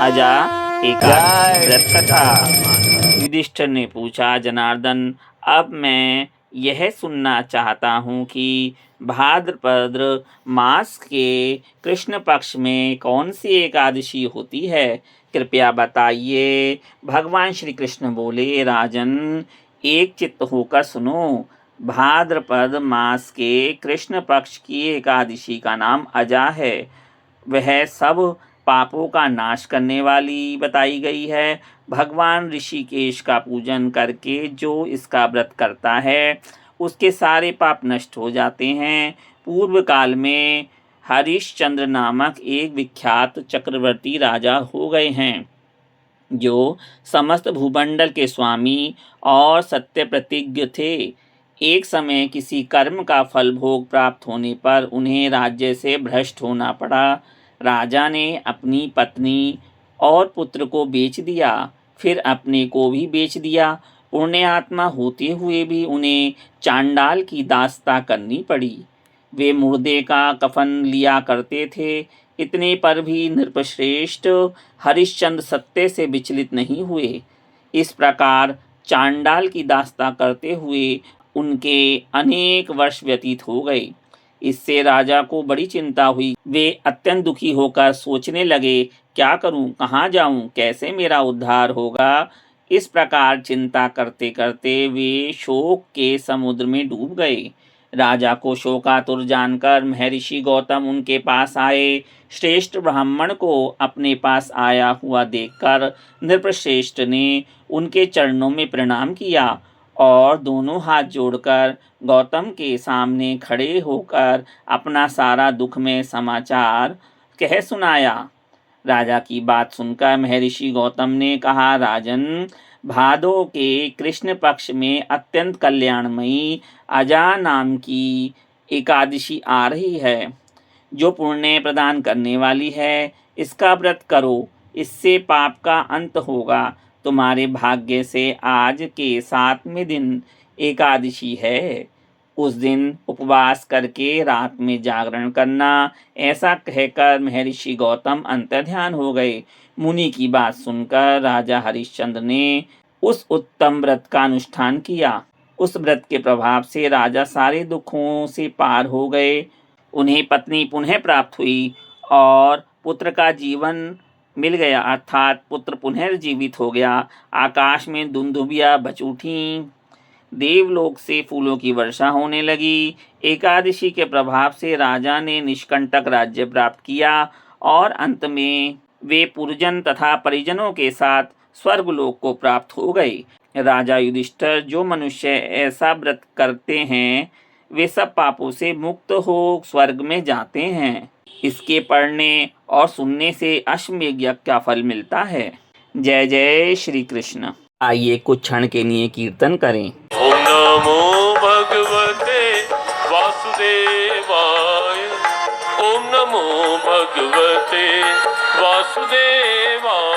अजा एकादशी जय व्रत श्री कथा। राम। युधिष्ठिर ने पूछा, जनार्दन, अब मैं यह सुनना चाहता हूँ कि भाद्रपद मास के कृष्ण पक्ष में कौन सी एकादशी होती है, कृपया बताइए। भगवान श्री कृष्ण बोले, राजन, एक चित्त होकर सुनो। भाद्रपद मास के कृष्ण पक्ष की एकादशी का नाम अजा है। वह सब पापों का नाश करने वाली बताई गई है। भगवान ऋषिकेश का पूजन करके जो इसका व्रत करता है उसके सारे पाप नष्ट हो जाते हैं। पूर्व काल में हरिश्चंद्र नामक एक विख्यात चक्रवर्ती राजा हो गए हैं, जो समस्त भूमंडल के स्वामी और सत्य प्रतिज्ञ थे। एक समय किसी कर्म का फल भोग प्राप्त होने पर उन्हें राज्य से भ्रष्ट होना पड़ा। राजा ने अपनी पत्नी और पुत्र को बेच दिया, फिर अपने को भी बेच दिया। पुण्यात्मा होते हुए भी उन्हें चांडाल की दास्ता करनी पड़ी। वे मुर्दे का कफन लिया करते थे। इतने पर भी नृपश्रेष्ठ हरिश्चंद्र सत्य से विचलित नहीं हुए। इस प्रकार चांडाल की दास्ता करते हुए उनके अनेक वर्ष व्यतीत हो गए। इससे राजा को बड़ी चिंता हुई। वे अत्यंत दुखी होकर सोचने लगे, क्या करूं, कहाँ जाऊं, कैसे मेरा उद्धार होगा। इस प्रकार चिंता करते करते वे शोक के समुद्र में डूब गए। राजा को शोकातुर जानकर महर्षि गौतम उनके पास आए। श्रेष्ठ ब्राह्मण को अपने पास आया हुआ देखकर नृपश्रेष्ठ ने उनके चरणों में प्रणाम किया और दोनों हाथ जोड़कर गौतम के सामने खड़े होकर अपना सारा दुखमय समाचार कह सुनाया। राजा की बात सुनकर महर्षि गौतम ने कहा, राजन, भादो के कृष्ण पक्ष में अत्यंत कल्याणमयी अजा नाम की एकादशी आ रही है, जो पुण्य प्रदान करने वाली है। इसका व्रत करो, इससे पाप का अंत होगा। तुम्हारे भाग्य से आज के 7वें दिन एकादशी है। उस दिन उपवास करके रात में जागरण करना। ऐसा कहकर महर्षि गौतम अंतर्ध्यान हो गए। मुनि की बात सुनकर राजा हरिश्चंद्र ने उस उत्तम व्रत का अनुष्ठान किया। उस व्रत के प्रभाव से राजा सारे दुखों से पार हो गए। उन्हें पत्नी पुनः प्राप्त हुई और पुत्र का जीवन मिल गया, अर्थात पुत्र पुनर्जीवित हो गया। आकाश में दुंदुभिया बच उठी। देवलोक से फूलों की वर्षा होने लगी। एकादशी के प्रभाव से राजा ने निष्कंटक राज्य प्राप्त किया और अंत में वे पुरजन तथा परिजनों के साथ स्वर्गलोक को प्राप्त हो गए। राजा युधिष्ठिर, जो मनुष्य ऐसा व्रत करते हैं वे सब पापों से मुक्त हो स्वर्ग में जाते हैं। इसके पढ़ने और सुनने से अश्वमेध यज्ञ का फल मिलता है। जय जय श्री कृष्ण। आइए कुछ क्षण के लिए कीर्तन करें। ओम नमो भगवते वासुदेवाय। ओम नमो भगवते वासुदेवाय।